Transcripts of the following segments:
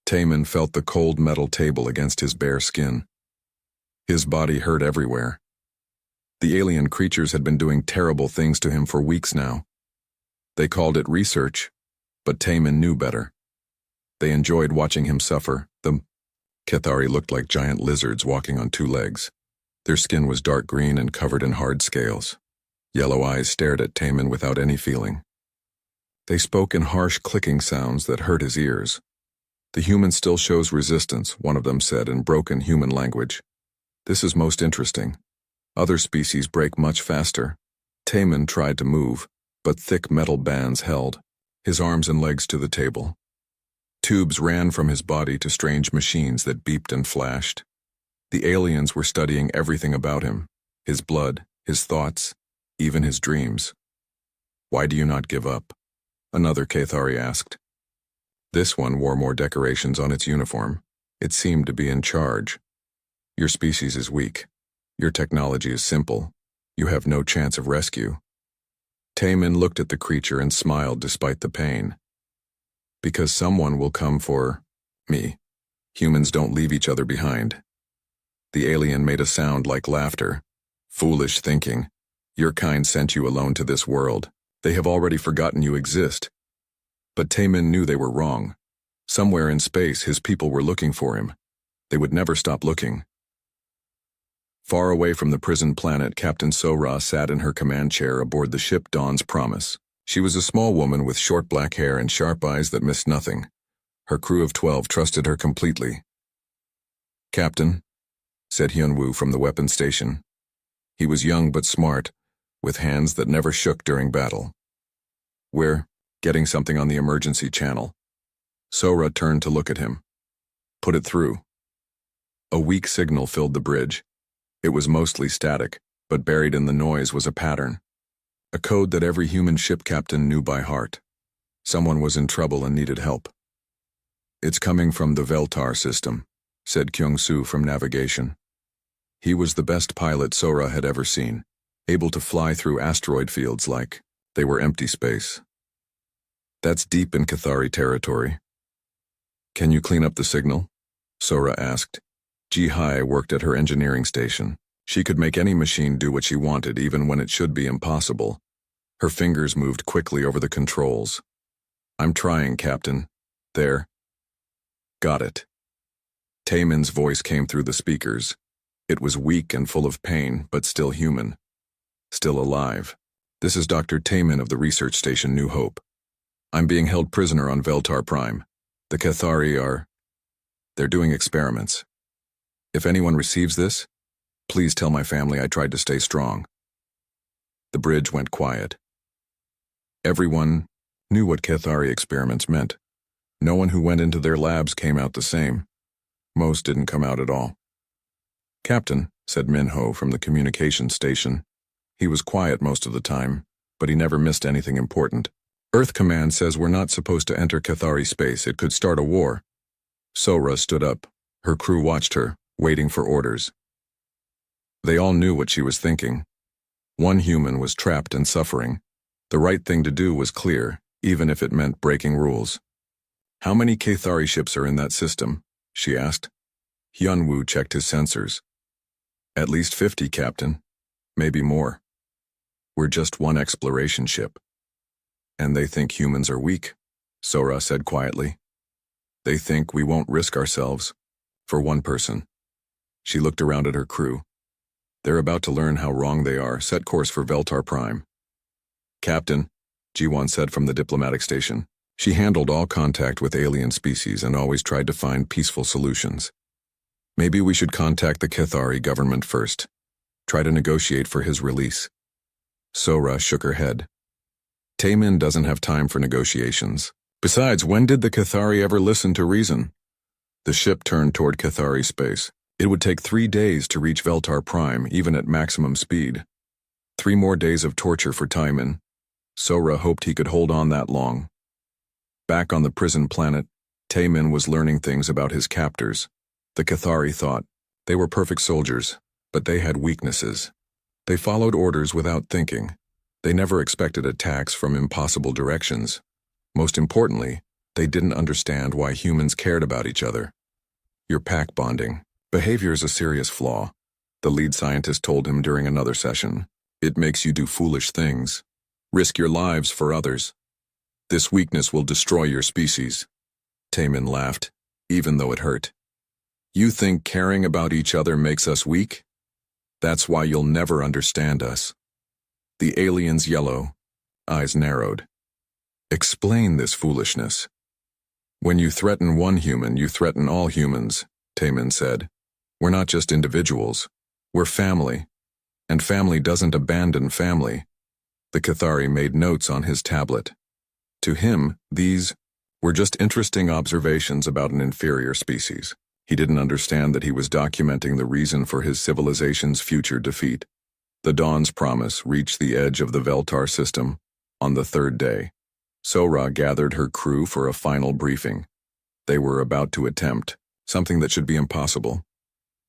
Taman felt the cold metal table against his bare skin. His body hurt everywhere. The alien creatures had been doing terrible things to him for weeks now. They called it research, but Taman knew better. They enjoyed watching him suffer. The Cathari looked like giant lizards walking on two legs. Their skin was dark green and covered in hard scales. Yellow eyes stared at Taman without any feeling. They spoke in harsh clicking sounds that hurt his ears. "The human still shows resistance," one of them said in broken human language. "This is most interesting. Other species break much faster." Taman tried to move, but thick metal bands held his arms and legs to the table. Tubes ran from his body to strange machines that beeped and flashed. The aliens were studying everything about him, his blood, his thoughts, even his dreams. "Why do you not give up?" another Cathari asked. This one wore more decorations on its uniform. It seemed to be in charge. "Your species is weak. Your technology is simple. You have no chance of rescue." Taman looked at the creature and smiled despite the pain. "Because someone will come for me. Humans don't leave each other behind." The alien made a sound like laughter. "Foolish thinking. Your kind sent you alone to this world. They have already forgotten you exist." But Taman knew they were wrong. Somewhere in space, his people were looking for him. They would never stop looking. Far away from the prison planet, Captain Sora sat in her command chair aboard the ship Dawn's Promise. She was a small woman with short black hair and sharp eyes that missed nothing. Her crew of 12 trusted her completely. "Captain," said Hyunwoo from the weapons station. He was young but smart, with hands that never shook during battle. "We're getting something on the emergency channel." Sora turned to look at him. "Put it through." A weak signal filled the bridge. It was mostly static, but buried in the noise was a pattern. A code that every human ship captain knew by heart. Someone was in trouble and needed help. "It's coming from the Veltar system," said Kyung-soo from navigation. He was the best pilot Sora had ever seen, able to fly through asteroid fields like they were empty space. "That's deep in Cathari territory." "Can you clean up the signal?" Sora asked. Ji-Hai worked at her engineering station. She could make any machine do what she wanted, even when it should be impossible. Her fingers moved quickly over the controls. "I'm trying, Captain. There. Got it." Taman's voice came through the speakers. It was weak and full of pain, but still human. Still alive. "This is Dr. Taman of the research station New Hope. I'm being held prisoner on Veltar Prime. The Cathari they're doing experiments. If anyone receives this, please tell my family I tried to stay strong." The bridge went quiet. Everyone knew what Cathari experiments meant. No one who went into their labs came out the same. Most didn't come out at all. "Captain," said Minho from the communications station. He was quiet most of the time, but he never missed anything important. "Earth Command says we're not supposed to enter Cathari space. It could start a war." Sora stood up. Her crew watched her, waiting for orders. They all knew what she was thinking. One human was trapped and suffering. The right thing to do was clear, even if it meant breaking rules. "How many Cathari ships are in that system?" she asked. Hyunwoo checked his sensors. "At least 50, Captain. Maybe more. We're just one exploration ship." "And they think humans are weak," Sora said quietly. "They think we won't risk ourselves. For one person." She looked around at her crew. "They're about to learn how wrong they are. Set course for Veltar Prime." "Captain," Ji-won said from the diplomatic station. She handled all contact with alien species and always tried to find peaceful solutions. "Maybe we should contact the Cathari government first. Try to negotiate for his release." Sora shook her head. "Taman doesn't have time for negotiations. Besides, when did the Cathari ever listen to reason?" The ship turned toward Cathari space. It would take 3 days to reach Veltar Prime, even at maximum speed. 3 more days of torture for Taman. Sora hoped he could hold on that long. Back on the prison planet, Taman was learning things about his captors. The Cathari thought they were perfect soldiers, but they had weaknesses. They followed orders without thinking. They never expected attacks from impossible directions. Most importantly, They didn't understand why humans cared about each other. Your pack bonding. Behavior is a serious flaw, the lead scientist told him during another session. It makes you do foolish things. Risk your lives for others. This weakness will destroy your species. Taemin laughed, even though it hurt. You think caring about each other makes us weak? That's why you'll never understand us. The alien's yellow, eyes narrowed. Explain this foolishness. When you threaten one human, you threaten all humans, Taemin said. We're not just individuals. We're family. And family doesn't abandon family. The Cathari made notes on his tablet. To him, these were just interesting observations about an inferior species. He didn't understand that he was documenting the reason for his civilization's future defeat. The Dawn's Promise reached the edge of the Veltar system on the third day. Sora gathered her crew for a final briefing. They were about to attempt something that should be impossible.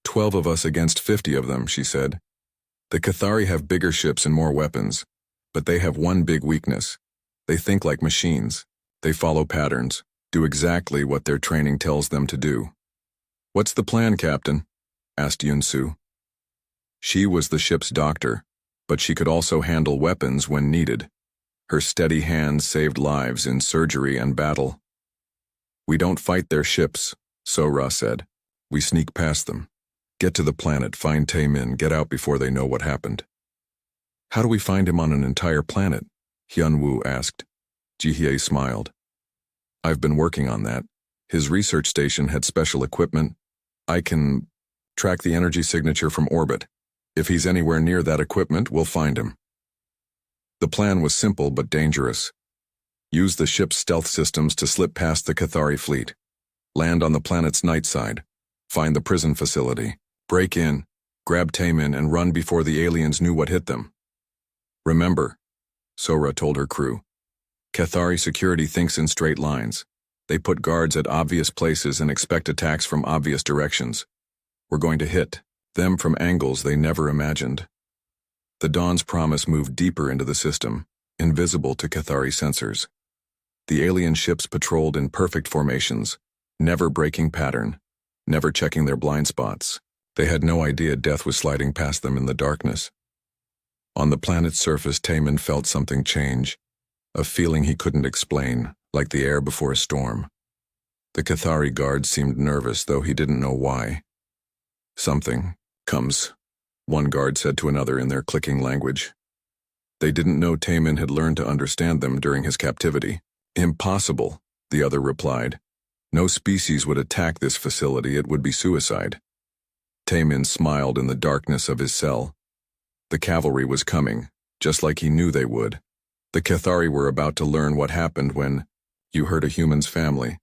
12 of us against 50 of them, she said. The Cathari have bigger ships and more weapons, but they have one big weakness. They think like machines. They follow patterns, do exactly what their training tells them to do. What's the plan, Captain? Asked Yunsu. She was the ship's doctor, but she could also handle weapons when needed. Her steady hands saved lives in surgery and battle. We don't fight their ships, Sora said. We sneak past them. Get to the planet, find Taemin, get out before they know what happened. How do we find him on an entire planet? Hyunwoo asked. Jihye smiled. I've been working on that. His research station had special equipment. I can track the energy signature from orbit. If he's anywhere near that equipment, we'll find him. The plan was simple but dangerous. Use the ship's stealth systems to slip past the Cathari fleet. Land on the planet's night side. Find the prison facility. Break in, grab Taemin, and run before the aliens knew what hit them. Remember, Sora told her crew, Cathari security thinks in straight lines. They put guards at obvious places and expect attacks from obvious directions. We're going to hit them from angles they never imagined. The Dawn's Promise moved deeper into the system, invisible to Cathari sensors. The alien ships patrolled in perfect formations, never breaking pattern, never checking their blind spots. They had no idea death was sliding past them in the darkness. On the planet's surface, Taemin felt something change, a feeling he couldn't explain, like the air before a storm. The Cathari guards seemed nervous, though he didn't know why. Something comes, one guard said to another in their clicking language. They didn't know Taemin had learned to understand them during his captivity. Impossible, the other replied. No species would attack this facility, it would be suicide. Taemin smiled in the darkness of his cell. The cavalry was coming, just like he knew they would. The Cathari were about to learn what happened when you hurt a human's family.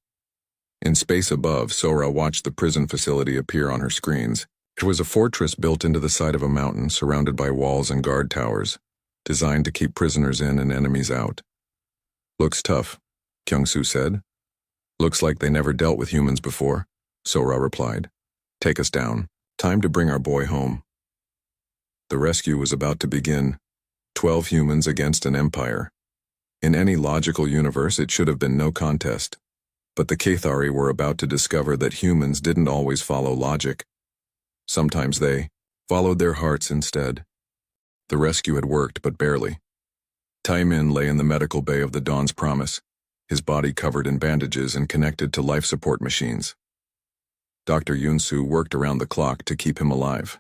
In space above, Sora watched the prison facility appear on her screens. It was a fortress built into the side of a mountain, surrounded by walls and guard towers, designed to keep prisoners in and enemies out. Looks tough, Kyungsoo said. Looks like they never dealt with humans before, Sora replied. Take us down. Time to bring our boy home. The rescue was about to begin. 12 humans against an empire. In any logical universe, it should have been no contest. But the Cathari were about to discover that humans didn't always follow logic. Sometimes they followed their hearts instead. The rescue had worked, but barely. Taemin lay in the medical bay of the Dawn's Promise, his body covered in bandages and connected to life support machines. Dr. Yunsu worked around the clock to keep him alive.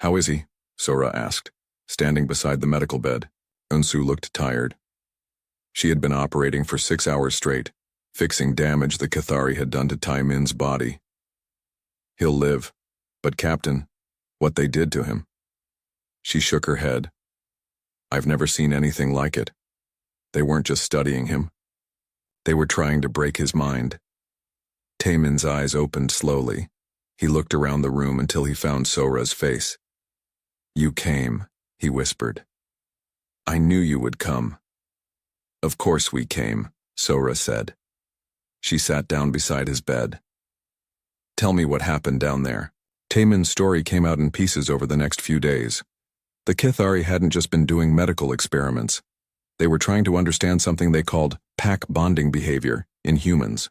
How is he? Sora asked, standing beside the medical bed. Yunsu looked tired. She had been operating for 6 hours straight, fixing damage the Cathari had done to Taemin's body. He'll live, but Captain, what they did to him. She shook her head. I've never seen anything like it. They weren't just studying him. They were trying to break his mind. Taemin's eyes opened slowly. He looked around the room until he found Sora's face. You came, he whispered. I knew you would come. Of course we came, Sora said. She sat down beside his bed. Tell me what happened down there. Taemin's story came out in pieces over the next few days. The Cathari hadn't just been doing medical experiments. They were trying to understand something they called pack bonding behavior in humans.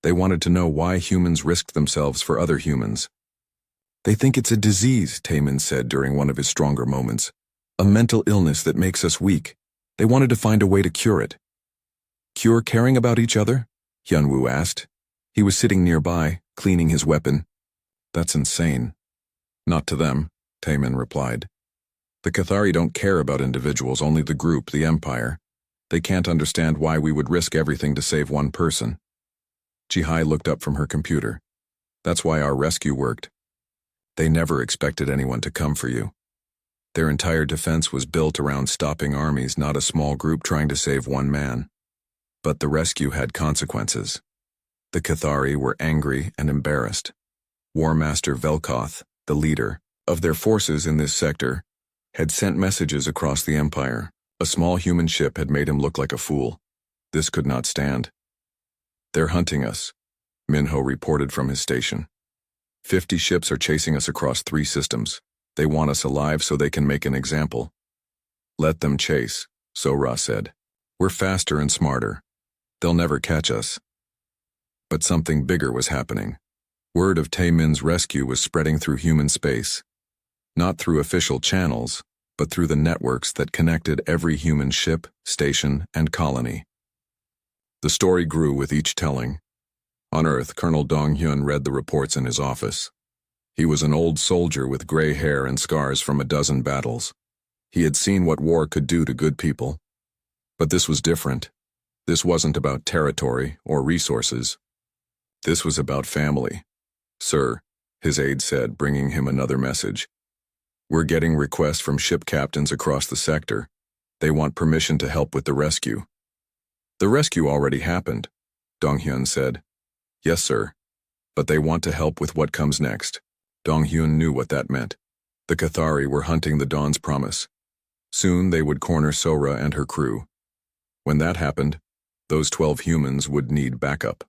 They wanted to know why humans risked themselves for other humans. They think it's a disease, Taemin said during one of his stronger moments. A mental illness that makes us weak. They wanted to find a way to cure it. Cure caring about each other? Hyunwoo asked. He was sitting nearby, cleaning his weapon. That's insane. Not to them, Taemin replied. The Cathari don't care about individuals, only the group, the Empire. They can't understand why we would risk everything to save one person. Jihai looked up from her computer. That's why our rescue worked. They never expected anyone to come for you. Their entire defense was built around stopping armies, not a small group trying to save one man. But the rescue had consequences. The Cathari were angry and embarrassed. War Master Velkoth, the leader of their forces in this sector, had sent messages across the Empire. A small human ship had made him look like a fool. This could not stand. They're hunting us, Minho reported from his station. 50 ships are chasing us across 3 systems. They want us alive so they can make an example. Let them chase, So-Ra said. We're faster and smarter. They'll never catch us. But something bigger was happening. Word of Taemin's rescue was spreading through human space. Not through official channels, but through the networks that connected every human ship, station, and colony. The story grew with each telling. On Earth, Colonel Dong-hyun read the reports in his office. He was an old soldier with gray hair and scars from a dozen battles. He had seen what war could do to good people. But this was different. This wasn't about territory or resources. This was about family. Sir, his aide said, bringing him another message. We're getting requests from ship captains across the sector. They want permission to help with the rescue. The rescue already happened, Dong-hyun said. Yes, sir. But they want to help with what comes next. Dong-hyun knew what that meant. The Cathari were hunting the Dawn's Promise. Soon they would corner So-Ra and her crew. When that happened, those 12 humans would need backup.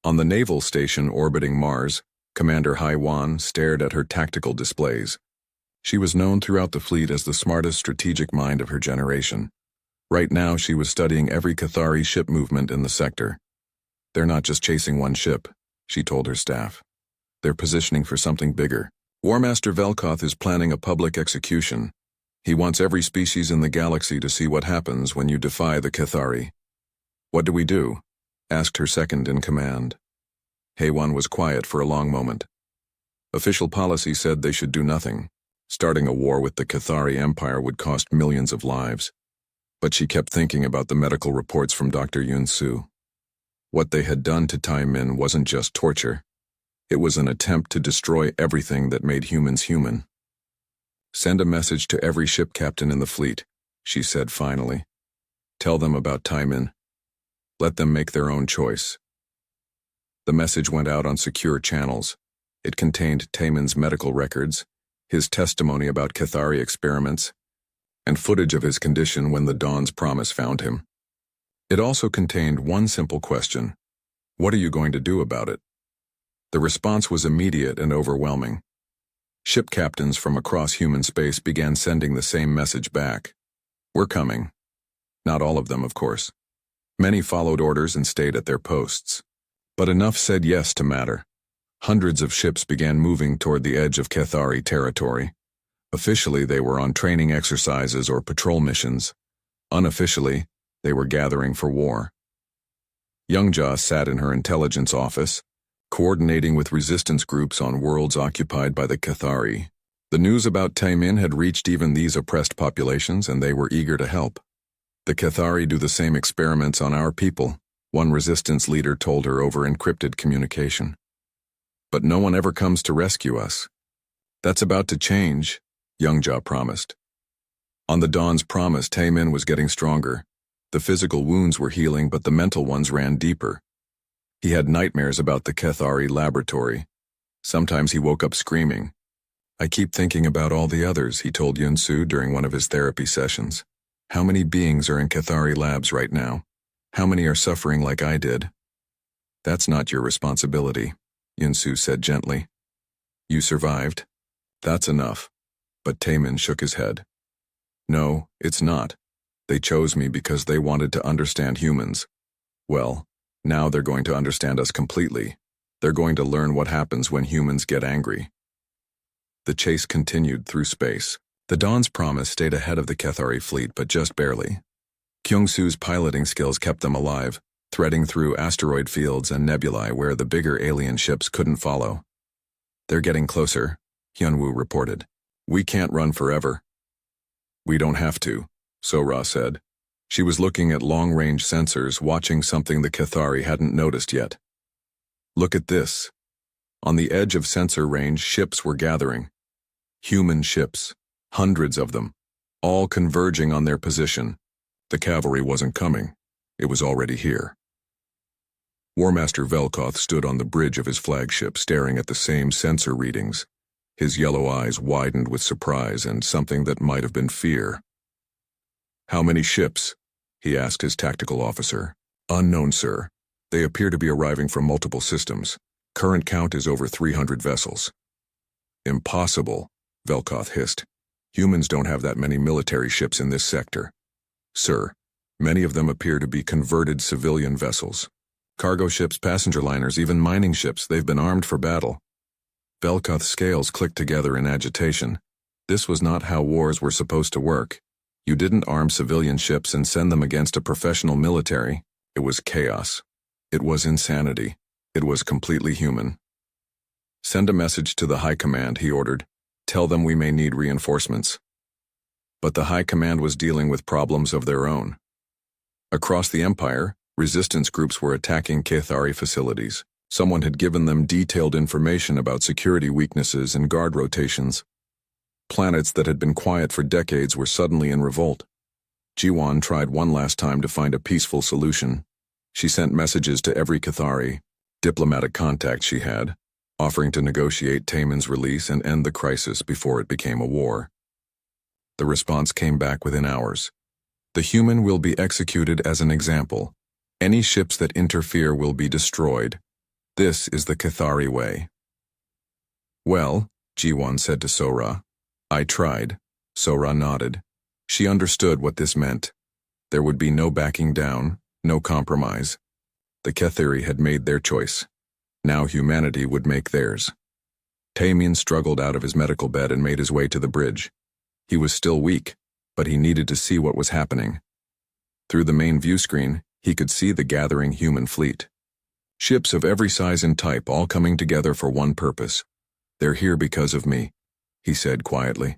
On the naval station orbiting Mars, Commander Hai-Wan stared at her tactical displays. She was known throughout the fleet as the smartest strategic mind of her generation. Right now, she was studying every Cathari ship movement in the sector. They're not just chasing one ship, she told her staff. They're positioning for something bigger. War Master Velkoth is planning a public execution. He wants every species in the galaxy to see what happens when you defy the Cathari. What do we do? Asked her second in command. Hae-Won was quiet for a long moment. Official policy said they should do nothing. Starting a war with the Cathari Empire would cost millions of lives. But she kept thinking about the medical reports from Dr. Yun-Soo. What they had done to Taemin wasn't just torture. It was an attempt to destroy everything that made humans human. Send a message to every ship captain in the fleet, she said finally. Tell them about Taemin. Let them make their own choice. The message went out on secure channels. It contained Taemin's medical records, his testimony about Cathari experiments, and footage of his condition when the Dawn's Promise found him. It also contained one simple question. What are you going to do about it? The response was immediate and overwhelming. Ship captains from across human space began sending the same message back. We're coming. Not all of them, of course. Many followed orders and stayed at their posts. But enough said yes to matter. Hundreds of ships began moving toward the edge of Cathari territory. Officially, they were on training exercises or patrol missions. Unofficially, they were gathering for war. Youngja sat in her intelligence office, coordinating with resistance groups on worlds occupied by the Cathari. The news about Taemin had reached even these oppressed populations, and they were eager to help. The Cathari do the same experiments on our people, one resistance leader told her over encrypted communication. But no one ever comes to rescue us. That's about to change, Youngja promised. On the Dawn's Promise, Taemin was getting stronger. The physical wounds were healing, but the mental ones ran deeper. He had nightmares about the Cathari laboratory. Sometimes he woke up screaming. I keep thinking about all the others, he told Yun-Soo during one of his therapy sessions. How many beings are in Cathari labs right now? How many are suffering like I did? That's not your responsibility, Yun-Soo said gently. You survived. That's enough. But Taemin shook his head. No, it's not. They chose me because they wanted to understand humans. Well, now they're going to understand us completely. They're going to learn what happens when humans get angry. The chase continued through space. The Dawn's Promise stayed ahead of the Cathari fleet, but just barely. Kyung-soo's piloting skills kept them alive, threading through asteroid fields and nebulae where the bigger alien ships couldn't follow. They're getting closer, Hyunwoo reported. We can't run forever. We don't have to, So-ra said. She was looking at long-range sensors, watching something the Cathari hadn't noticed yet. Look at this. On the edge of sensor range, ships were gathering. Human ships, hundreds of them, all converging on their position. The cavalry wasn't coming. It was already here. War Master Velkoth stood on the bridge of his flagship, staring at the same sensor readings. His yellow eyes widened with surprise and something that might have been fear. How many ships? He asked his tactical officer. Unknown, sir. They appear to be arriving from multiple systems. Current count is over 300 vessels. Impossible, Velkoth hissed. Humans don't have that many military ships in this sector. Sir, many of them appear to be converted civilian vessels. Cargo ships, passenger liners, even mining ships, they've been armed for battle. Velkoth's scales clicked together in agitation. This was not how wars were supposed to work. You didn't arm civilian ships and send them against a professional military. It was chaos. It was insanity. It was completely human. Send a message to the High Command, he ordered. Tell them we may need reinforcements. But the High Command was dealing with problems of their own. Across the Empire, resistance groups were attacking Cathari facilities. Someone had given them detailed information about security weaknesses and guard rotations. Planets that had been quiet for decades were suddenly in revolt. Jiwon tried one last time to find a peaceful solution. She sent messages to every Cathari, diplomatic contact she had, offering to negotiate Taemin's release and end the crisis before it became a war. The response came back within hours. The human will be executed as an example. Any ships that interfere will be destroyed. This is the Cathari way. Well, Jiwon said to So-ra. I tried. So-ra nodded. She understood what this meant. There would be no backing down, no compromise. The Cathari had made their choice. Now humanity would make theirs. Taemin struggled out of his medical bed and made his way to the bridge. He was still weak, but he needed to see what was happening. Through the main view screen, he could see the gathering human fleet. Ships of every size and type, all coming together for one purpose. They're here because of me, he said quietly.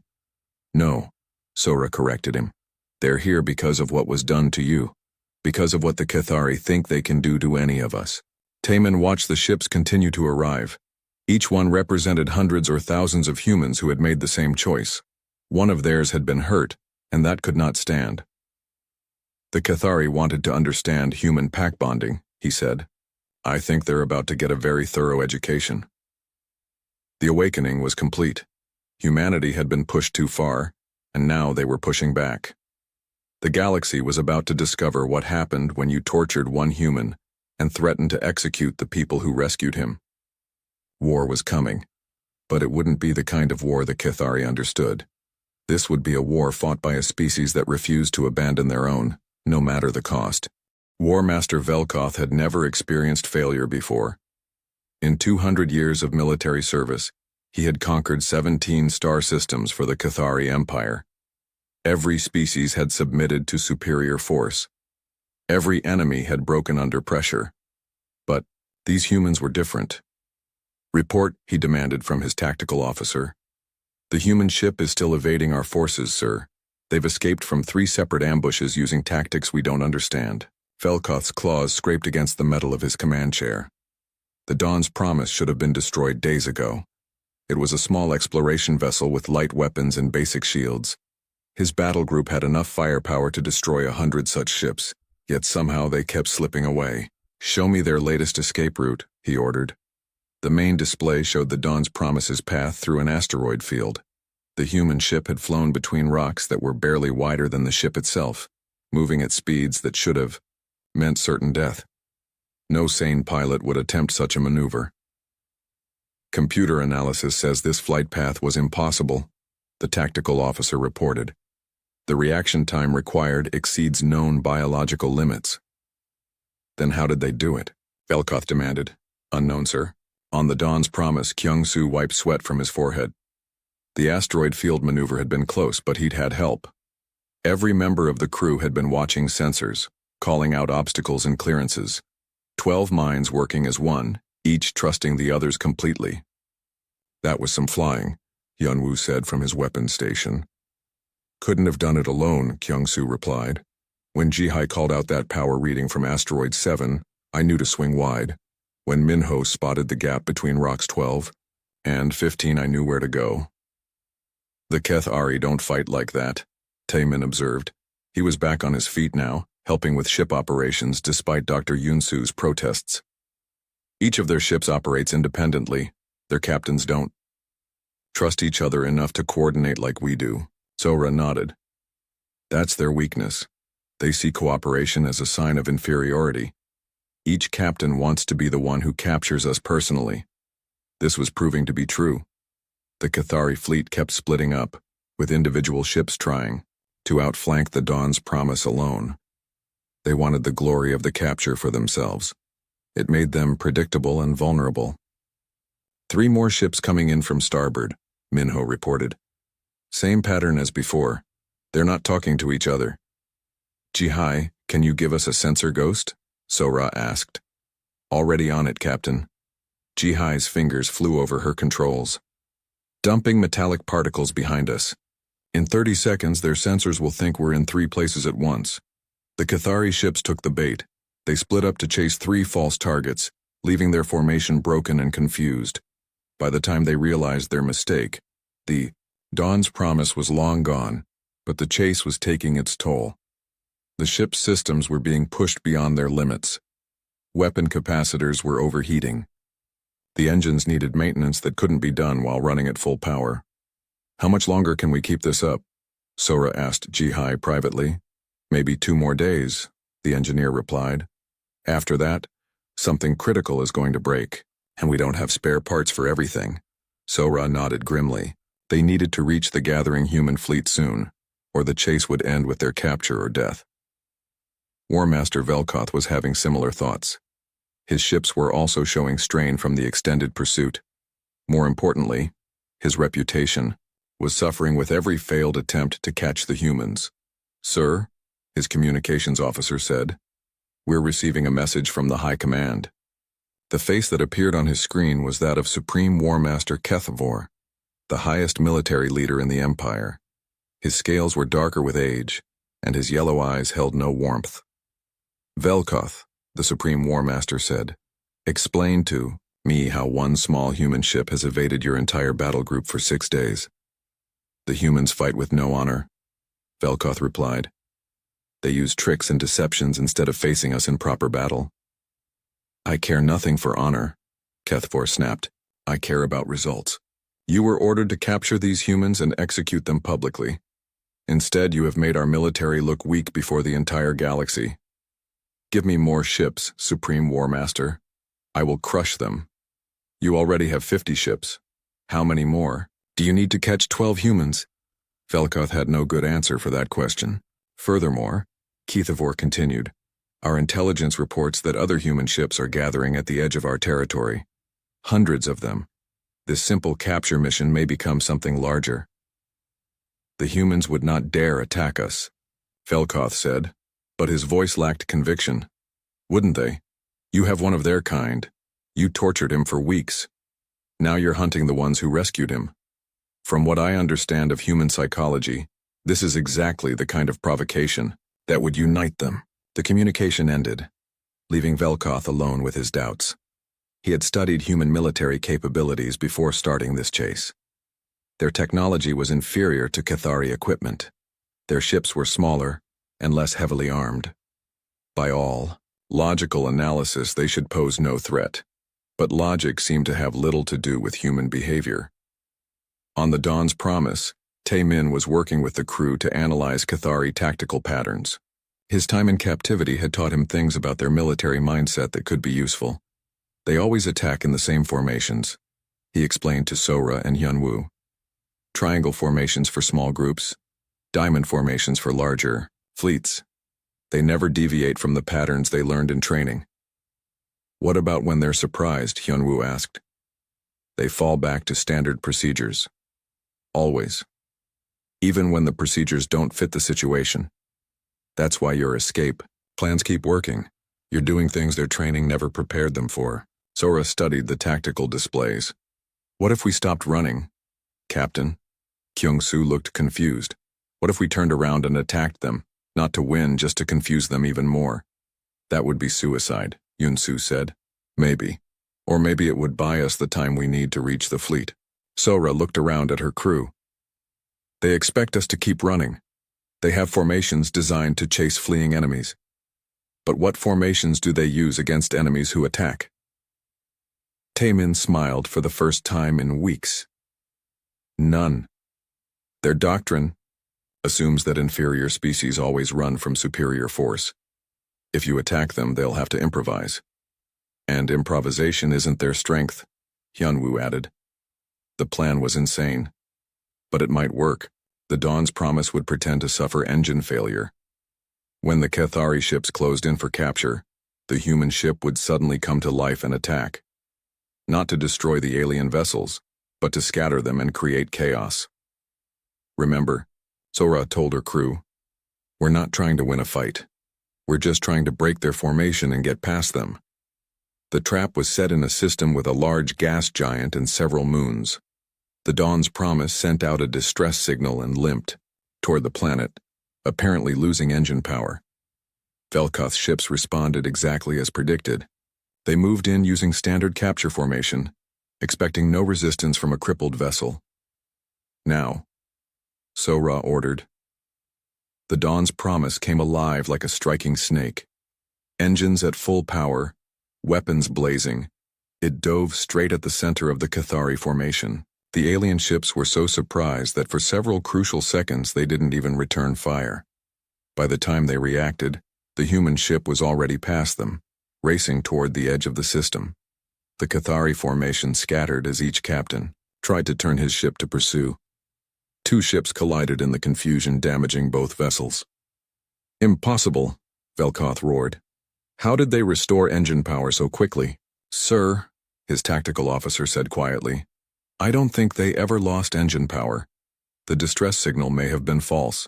No, So-ra corrected him. They're here because of what was done to you, because of what the Cathari think they can do to any of us. Taemin watched the ships continue to arrive. Each one represented hundreds or thousands of humans who had made the same choice. One of theirs had been hurt, and that could not stand. The Cathari wanted to understand human pack bonding, he said. I think they're about to get a very thorough education. The awakening was complete. Humanity had been pushed too far, and now they were pushing back. The galaxy was about to discover what happened when you tortured one human and threatened to execute the people who rescued him. War was coming, but it wouldn't be the kind of war the Cathari understood. This would be a war fought by a species that refused to abandon their own, no matter the cost. War Master Velkoth had never experienced failure before. In 200 years of military service, he had conquered 17 star systems for the Cathari Empire. Every species had submitted to superior force. Every enemy had broken under pressure. But these humans were different. Report, he demanded from his tactical officer. The human ship is still evading our forces, sir. They've escaped from 3 separate ambushes using tactics we don't understand. Velkoth's claws scraped against the metal of his command chair. The Dawn's Promise should have been destroyed days ago. It was a small exploration vessel with light weapons and basic shields. His battle group had enough firepower to destroy 100 such ships, yet somehow they kept slipping away. Show me their latest escape route, he ordered. The main display showed the Dawn's Promise's path through an asteroid field. The human ship had flown between rocks that were barely wider than the ship itself, moving at speeds that should have meant certain death. No sane pilot would attempt such a maneuver. Computer analysis says this flight path was impossible, the tactical officer reported. The reaction time required exceeds known biological limits. Then how did they do it? Velkoth demanded. Unknown, sir. On the Dawn's promise, Kyung-Soo wiped sweat from his forehead. The asteroid field maneuver had been close, but he'd had help. Every member of the crew had been watching sensors, calling out obstacles and clearances. 12 minds working as one, each trusting the others completely. That was some flying, Hyun-woo said from his weapons station. Couldn't have done it alone, Kyung-Soo replied. When Ji-hai called out that power reading from asteroid 7, I knew to swing wide. When Minho spotted the gap between rocks 12 and 15, I knew where to go. The Kethari don't fight like that, Taemin observed. He was back on his feet now, helping with ship operations despite Dr. Yoon-soo's protests. Each of their ships operates independently. Their captains don't trust each other enough to coordinate like we do. Sora nodded. That's their weakness. They see cooperation as a sign of inferiority. Each captain wants to be the one who captures us personally. This was proving to be true. The Kethari fleet kept splitting up, with individual ships trying to outflank the Dawn's promise alone. They wanted the glory of the capture for themselves. It made them predictable and vulnerable. 3 more ships coming in from starboard, Minho reported. Same pattern as before. They're not talking to each other. Ji-hai, can you give us a sensor ghost? Sora asked. Already on it, Captain. Ji-hai's fingers flew over her controls. Dumping metallic particles behind us. In 30 seconds, their sensors will think we're in 3 places at once. The Kethari ships took the bait. They split up to chase 3 false targets, leaving their formation broken and confused. By the time they realized their mistake, the Dawn's promise was long gone, but the chase was taking its toll. The ship's systems were being pushed beyond their limits. Weapon capacitors were overheating. The engines needed maintenance that couldn't be done while running at full power. How much longer can we keep this up? Sora asked Ji-hai privately. Maybe 2 more days, the engineer replied. After that, something critical is going to break, and we don't have spare parts for everything. Sora nodded grimly. They needed to reach the gathering human fleet soon, or the chase would end with their capture or death. War Master Velkoth was having similar thoughts. His ships were also showing strain from the extended pursuit. More importantly, his reputation was suffering with every failed attempt to catch the humans. Sir, his communications officer said, we're receiving a message from the High Command. The face that appeared on his screen was that of Supreme War Master Kethvor, the highest military leader in the Empire. His scales were darker with age, and his yellow eyes held no warmth. Velkoth, the Supreme War Master said, explain to me how one small human ship has evaded your entire battle group for 6 days. The humans fight with no honor, Velkoth replied. They use tricks and deceptions instead of facing us in proper battle. I care nothing for honor, Kethvor snapped. I care about results. You were ordered to capture these humans and execute them publicly. Instead, you have made our military look weak before the entire galaxy. Give me more ships, Supreme War Master. I will crush them. You already have 50 ships. How many more? Do you need to catch 12 humans? Velkoth had no good answer for that question. Furthermore, Kethvor continued, our intelligence reports that other human ships are gathering at the edge of our territory. Hundreds of them. This simple capture mission may become something larger. The humans would not dare attack us, Velkoth said, but his voice lacked conviction. Wouldn't they? You have one of their kind. You tortured him for weeks. Now you're hunting the ones who rescued him. From what I understand of human psychology, this is exactly the kind of provocation that would unite them. The communication ended, leaving Velkoth alone with his doubts. He had studied human military capabilities before starting this chase. Their technology was inferior to Kethari equipment. Their ships were smaller and less heavily armed. By all logical analysis, they should pose no threat, but logic seemed to have little to do with human behavior. On the Dawn's promise, Taemin was working with the crew to analyze Kethari tactical patterns. His time in captivity had taught him things about their military mindset that could be useful. They always attack in the same formations, he explained to Sora and Hyun-woo. Triangle formations for small groups, diamond formations for larger fleets. They never deviate from the patterns they learned in training. What about when they're surprised? Hyunwoo asked. They fall back to standard procedures. Always. Even when the procedures don't fit the situation. That's why your escape plans keep working. You're doing things their training never prepared them for. Sora studied the tactical displays. What if we stopped running? Captain? Kyung-soo looked confused. What if we turned around and attacked them? Not to win, just to confuse them even more. That would be suicide, Yun-soo said. Maybe. Or maybe it would buy us the time we need to reach the fleet. Sora looked around at her crew. They expect us to keep running. They have formations designed to chase fleeing enemies. But what formations do they use against enemies who attack? Taemin smiled for the first time in weeks. None. Their doctrine assumes that inferior species always run from superior force. If you attack them, they'll have to improvise. And improvisation isn't their strength, Hyunwoo added. The plan was insane. But it might work. The Dawn's promise would pretend to suffer engine failure. When the Cathari ships closed in for capture, the human ship would suddenly come to life and attack. Not to destroy the alien vessels, but to scatter them and create chaos. Remember, Sora told her crew, we're not trying to win a fight. We're just trying to break their formation and get past them. The trap was set in a system with a large gas giant and several moons. The Dawn's promise sent out a distress signal and limped toward the planet, apparently losing engine power. Velkoth's ships responded exactly as predicted. They moved in using standard capture formation, expecting no resistance from a crippled vessel. Now, Sora ordered. The Dawn's promise came alive like a striking snake. Engines at full power, weapons blazing, it dove straight at the center of the Cathari formation. The alien ships were so surprised that for several crucial seconds they didn't even return fire. By the time they reacted, the human ship was already past them, racing toward the edge of the system. The Cathari formation scattered as each captain tried to turn his ship to pursue. Two ships collided in the confusion, damaging both vessels. Impossible, Velkoth roared. How did they restore engine power so quickly? Sir, his tactical officer said quietly, I don't think they ever lost engine power. The distress signal may have been false.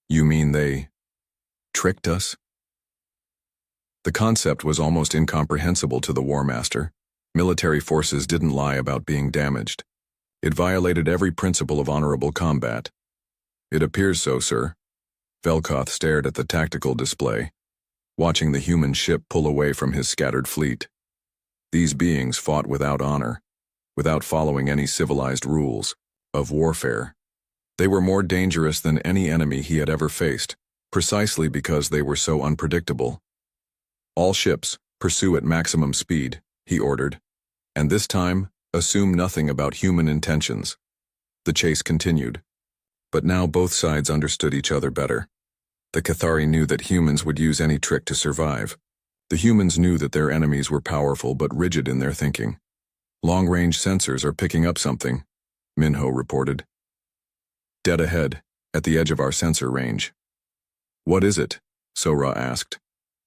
You mean they tricked us? The concept was almost incomprehensible to the War Master. Military forces didn't lie about being damaged. It violated every principle of honorable combat. It appears so, sir. Velkoth stared at the tactical display, watching the human ship pull away from his scattered fleet. These beings fought without honor, without following any civilized rules of warfare. They were more dangerous than any enemy he had ever faced, precisely because they were so unpredictable. All ships, pursue at maximum speed, he ordered, and this time, assume nothing about human intentions. The chase continued. But now both sides understood each other better. The Cathari knew that humans would use any trick to survive. The humans knew that their enemies were powerful but rigid in their thinking. Long-range sensors are picking up something, Minho reported. Dead ahead, at the edge of our sensor range. What is it? Sora asked.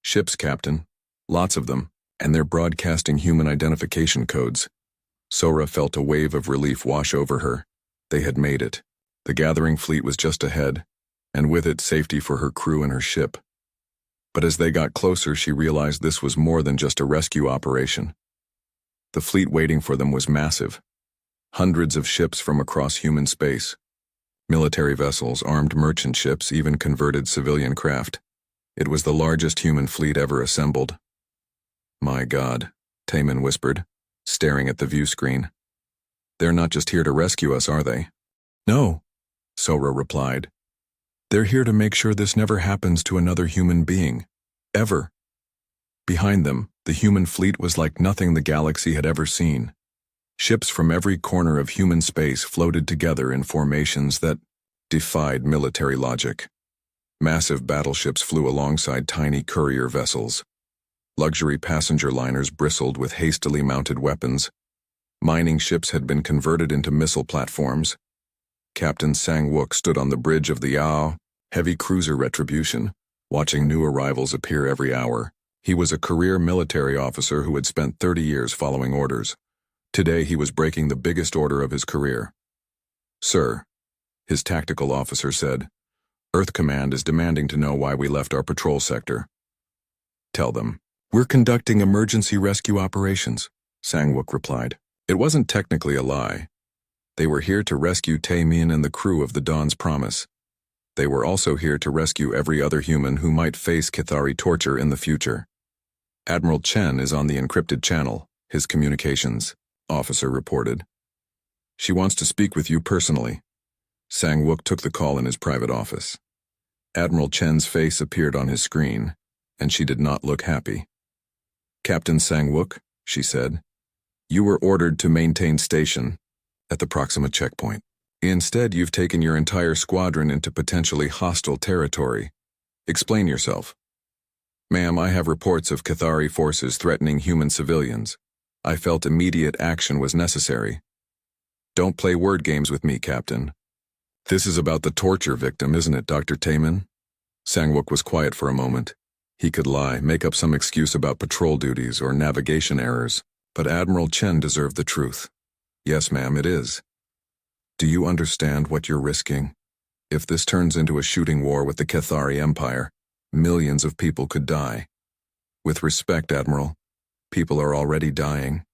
Ships, Captain. Lots of them, and they're broadcasting human identification codes. Sora felt a wave of relief wash over her. They had made it. The gathering fleet was just ahead, and with it safety for her crew and her ship. But as they got closer, she realized this was more than just a rescue operation. The fleet waiting for them was massive. Hundreds of ships from across human space. Military vessels, armed merchant ships, even converted civilian craft. It was the largest human fleet ever assembled. My God, Taemin whispered, staring at the view screen. They're not just here to rescue us, are they? No, Sora replied. They're here to make sure this never happens to another human being. Ever. Behind them, the human fleet was like nothing the galaxy had ever seen. Ships from every corner of human space floated together in formations that defied military logic. Massive battleships flew alongside tiny courier vessels. Luxury passenger liners bristled with hastily mounted weapons. Mining ships had been converted into missile platforms. Captain Sang-wook stood on the bridge of the Yao, heavy cruiser Retribution, watching new arrivals appear every hour. He was a career military officer who had spent 30 years following orders. Today he was breaking the biggest order of his career. "Sir," his tactical officer said, "Earth Command is demanding to know why we left our patrol sector." "Tell them. We're conducting emergency rescue operations," Sang-wook replied. It wasn't technically a lie. They were here to rescue Tae-min and the crew of the Dawn's Promise. They were also here to rescue every other human who might face Cathari torture in the future. "Admiral Chen is on the encrypted channel," his communications officer reported. "She wants to speak with you personally." Sang-wook took the call in his private office. Admiral Chen's face appeared on his screen, and she did not look happy. "Captain Sang-wook," she said, "you were ordered to maintain station at the Proxima checkpoint. Instead, you've taken your entire squadron into potentially hostile territory. Explain yourself." "Ma'am, I have reports of Cathari forces threatening human civilians. I felt immediate action was necessary." "Don't play word games with me, Captain. This is about the torture victim, isn't it, Dr. Taemin?" Sang-wook was quiet for a moment. He could lie, make up some excuse about patrol duties or navigation errors, but Admiral Chen deserved the truth. "Yes, ma'am, it is. Do you understand what you're risking? If this turns into a shooting war with the Cathari Empire, millions of people could die. With respect, Admiral, people are already dying.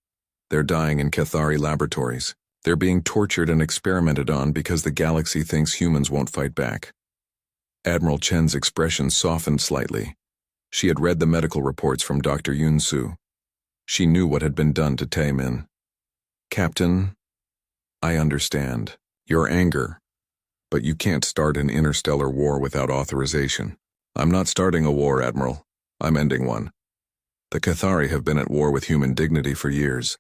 They're dying in Cathari laboratories. They're being tortured and experimented on because the galaxy thinks humans won't fight back." Admiral Chen's expression softened slightly. She had read the medical reports from Dr. Yun-soo. She knew what had been done to Tae-min. "Captain, I understand your anger, but you can't start an interstellar war without authorization." "I'm not starting a war, Admiral. I'm ending one. The Cathari have been at war with human dignity for years.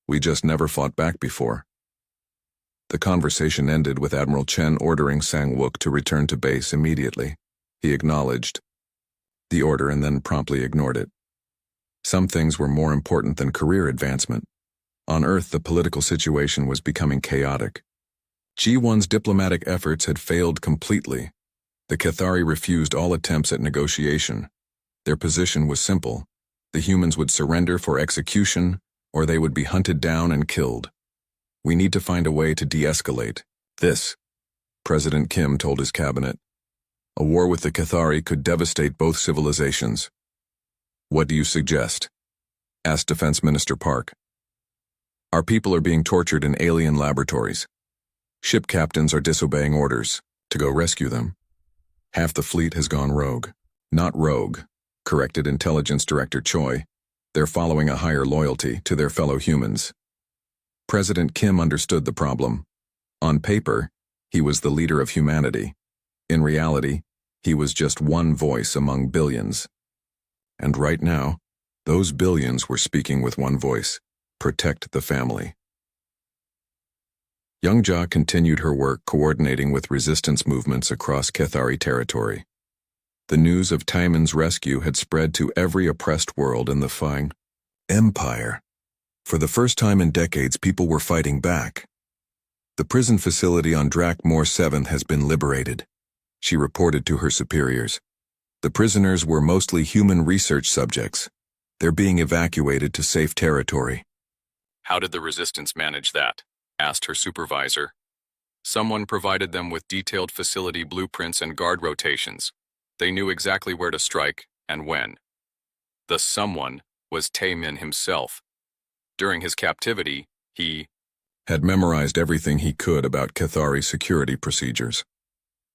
We just never fought back before." The conversation ended with Admiral Chen ordering Sang-wook to return to base immediately. He acknowledged the order and then promptly ignored it. Some things were more important than career advancement. On Earth, the political situation was becoming chaotic. G1's diplomatic efforts had failed completely. The Cathari refused all attempts at negotiation. Their position was simple. The humans would surrender for execution, or they would be hunted down and killed. "We need to find a way to de-escalate this," President Kim told his cabinet. "A war with the Cathari could devastate both civilizations." "What do you suggest?" asked Defense Minister Park. "Our people are being tortured in alien laboratories. Ship captains are disobeying orders to go rescue them. Half the fleet has gone rogue." "Not rogue," corrected Intelligence Director Choi. "They're following a higher loyalty to their fellow humans." President Kim understood the problem. On paper, he was the leader of humanity. In reality, he was just one voice among billions. And right now, those billions were speaking with one voice: protect the family. Young-ja continued her work coordinating with resistance movements across Cathari territory. The news of Taemin's rescue had spread to every oppressed world in the Fang Empire. For the first time in decades, people were fighting back. "The prison facility on Drakmore 7th has been liberated," she reported to her superiors. "The prisoners were mostly human research subjects. They're being evacuated to safe territory." "How did the resistance manage that?" asked her supervisor. "Someone provided them with detailed facility blueprints and guard rotations. They knew exactly where to strike and when." The someone was Tae-min himself. During his captivity, he had memorized everything he could about Cathari security procedures.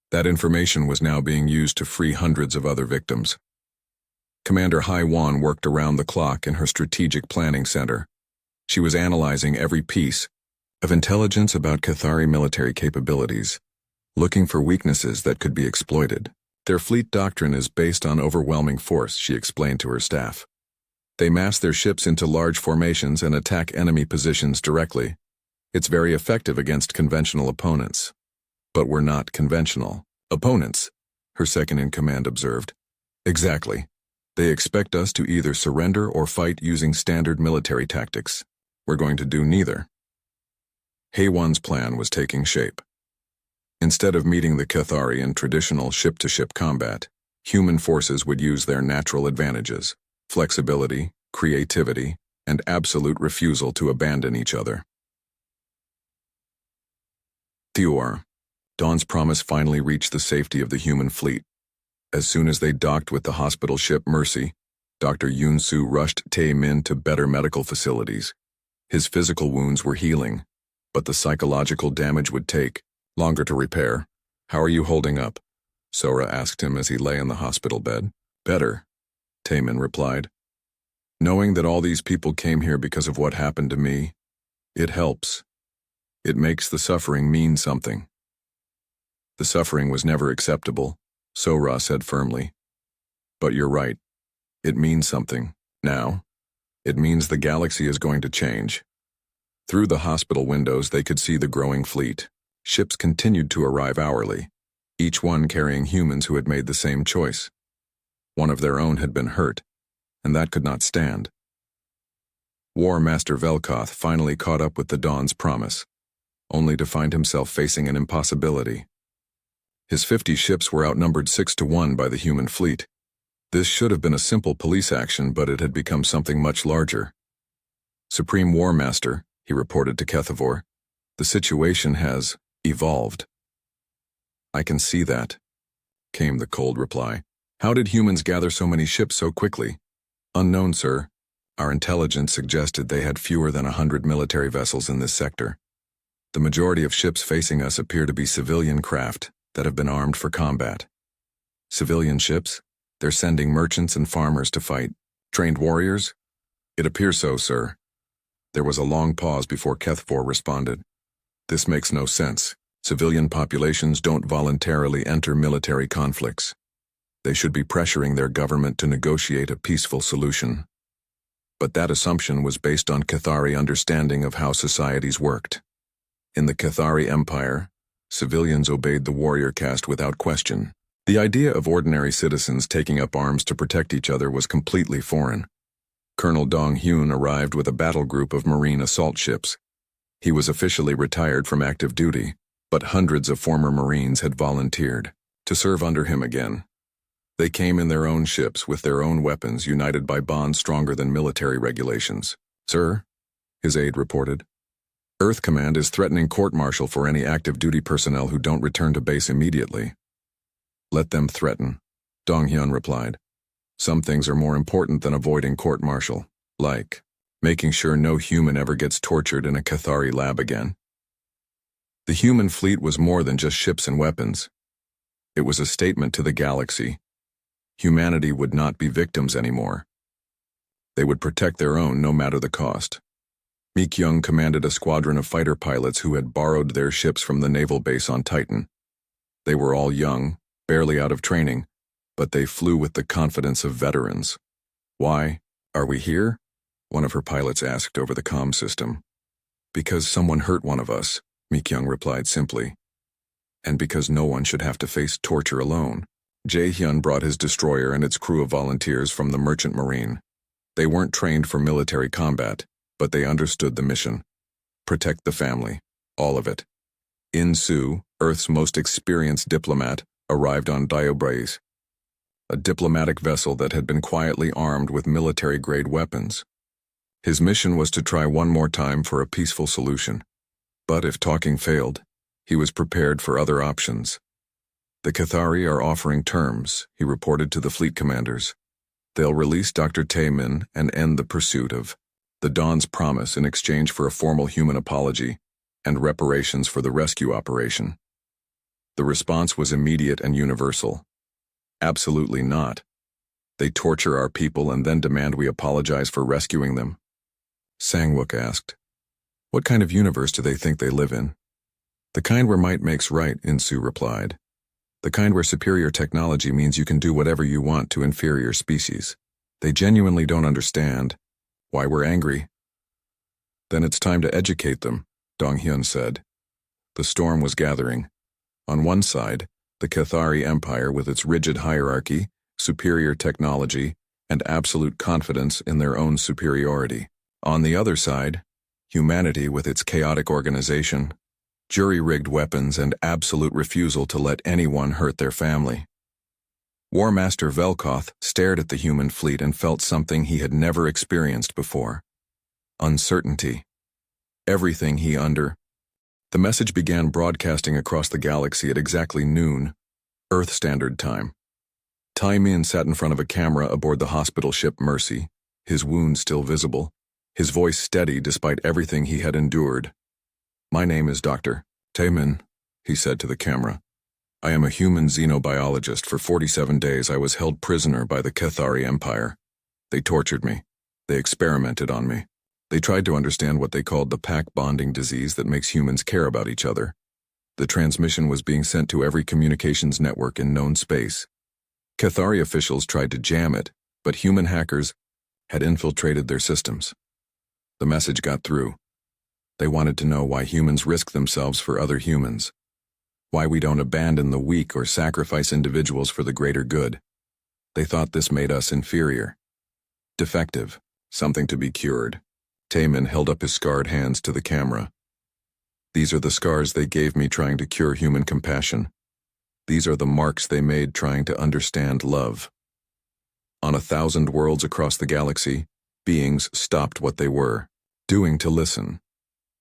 That information was now being used to free hundreds of other victims. Commander Hai-wan worked around the clock in her strategic planning center. She was analyzing every piece of intelligence about Cathari military capabilities, looking for weaknesses that could be exploited. "Their fleet doctrine is based on overwhelming force," she explained to her staff. "They mass their ships into large formations and attack enemy positions directly. It's very effective against conventional opponents." "But we're not conventional opponents," her second-in-command observed. "Exactly. They expect us to either surrender or fight using standard military tactics. We're going to do neither." Hae-won's plan was taking shape. Instead of meeting the Cathari in traditional ship-to-ship combat, human forces would use their natural advantages, flexibility, creativity, and absolute refusal to abandon each other. Theor. Dawn's promise finally reached the safety of the human fleet. As soon as they docked with the hospital ship Mercy, Dr. Yun-Su rushed Tae-min to better medical facilities. His physical wounds were healing, but the psychological damage would take longer to repair. "How are you holding up?" Sora asked him as he lay in the hospital bed. "Better," Tae-min replied. "Knowing that all these people came here because of what happened to me, it helps. It makes the suffering mean something." "The suffering was never acceptable," Sora said firmly. "But you're right. It means something. Now, it means the galaxy is going to change." Through the hospital windows they could see the growing fleet. Ships continued to arrive hourly, each one carrying humans who had made the same choice. One of their own had been hurt, and that could not stand. War Master Velkoth finally caught up with the Dawn's promise, only to find himself facing an impossibility. His 50 ships were outnumbered 6-1 by the human fleet. This should have been a simple police action, but it had become something much larger. "Supreme War Master," he reported to Kethivor, "the situation has evolved." "I can see that," came the cold reply. "How did humans gather so many ships so quickly?" "Unknown, sir. Our intelligence suggested they had fewer than 100 military vessels in this sector. The majority of ships facing us appear to be civilian craft that have been armed for combat." "Civilian ships? They're sending merchants and farmers to fight. Trained warriors?" "It appears so, sir." There was a long pause before Kethfor responded. "This makes no sense. Civilian populations don't voluntarily enter military conflicts. They should be pressuring their government to negotiate a peaceful solution." But that assumption was based on Cathari understanding of how societies worked. In the Cathari Empire, civilians obeyed the warrior caste without question. The idea of ordinary citizens taking up arms to protect each other was completely foreign. Colonel Dong-hyun arrived with a battle group of marine assault ships. He was officially retired from active duty, but hundreds of former Marines had volunteered to serve under him again. They came in their own ships with their own weapons, united by bonds stronger than military regulations. "Sir," his aide reported, "Earth Command is threatening court-martial for any active duty personnel who don't return to base immediately." "Let them threaten," Dong-hyun replied. "Some things are more important than avoiding court-martial, like making sure no human ever gets tortured in a Cathari lab again." The human fleet was more than just ships and weapons. It was a statement to the galaxy. Humanity would not be victims anymore. They would protect their own no matter the cost. Mi-kyung commanded a squadron of fighter pilots who had borrowed their ships from the naval base on Titan. They were all young, barely out of training, but they flew with the confidence of veterans. "Why are we here?" one of her pilots asked over the comm system. "Because someone hurt one of us," Mi-kyung replied simply. "And because no one should have to face torture alone." Jae-hyun brought his destroyer and its crew of volunteers from the Merchant Marine. They weren't trained for military combat, but they understood the mission. Protect the family, all of it. In-Su, Earth's most experienced diplomat, arrived on Diobrais, a diplomatic vessel that had been quietly armed with military-grade weapons. His mission was to try one more time for a peaceful solution. But if talking failed, he was prepared for other options. "The Cathari are offering terms," he reported to the fleet commanders. "They'll release Dr. Tae-min and end the pursuit of the Dawn's promise in exchange for a formal human apology and reparations for the rescue operation." The response was immediate and universal. "Absolutely not. They torture our people and then demand we apologize for rescuing them." Sang-wook asked, "What kind of universe do they think they live in?" "The kind where might makes right," In-Su replied. "The kind where superior technology means you can do whatever you want to inferior species. They genuinely don't understand why we're angry." "Then it's time to educate them," Dong-hyun said. The storm was gathering. On one side, the Cathari Empire with its rigid hierarchy, superior technology, and absolute confidence in their own superiority. On the other side, humanity with its chaotic organization, jury-rigged weapons, and absolute refusal to let anyone hurt their family. War Master Velkoth stared at the human fleet and felt something he had never experienced before. Uncertainty. Everything he under. The message began broadcasting across the galaxy at exactly noon, Earth Standard Time. Tai Min sat in front of a camera aboard the hospital ship Mercy, his wounds still visible, his voice steady despite everything he had endured. "My name is Dr. Tai Min," he said to the camera. "I am a human xenobiologist. For 47 days I was held prisoner by the Cathari Empire. They tortured me. They experimented on me. They tried to understand what they called the pack bonding disease that makes humans care about each other. The transmission was being sent to every communications network in known space. Cathari officials tried to jam it, but human hackers had infiltrated their systems. The message got through. They wanted to know why humans risk themselves for other humans. Why we don't abandon the weak or sacrifice individuals for the greater good. They thought this made us inferior. Defective, something to be cured." Tai Min held up his scarred hands to the camera. "These are the scars they gave me trying to cure human compassion. These are the marks they made trying to understand love. On 1,000 worlds across the galaxy, beings stopped what they were doing to listen.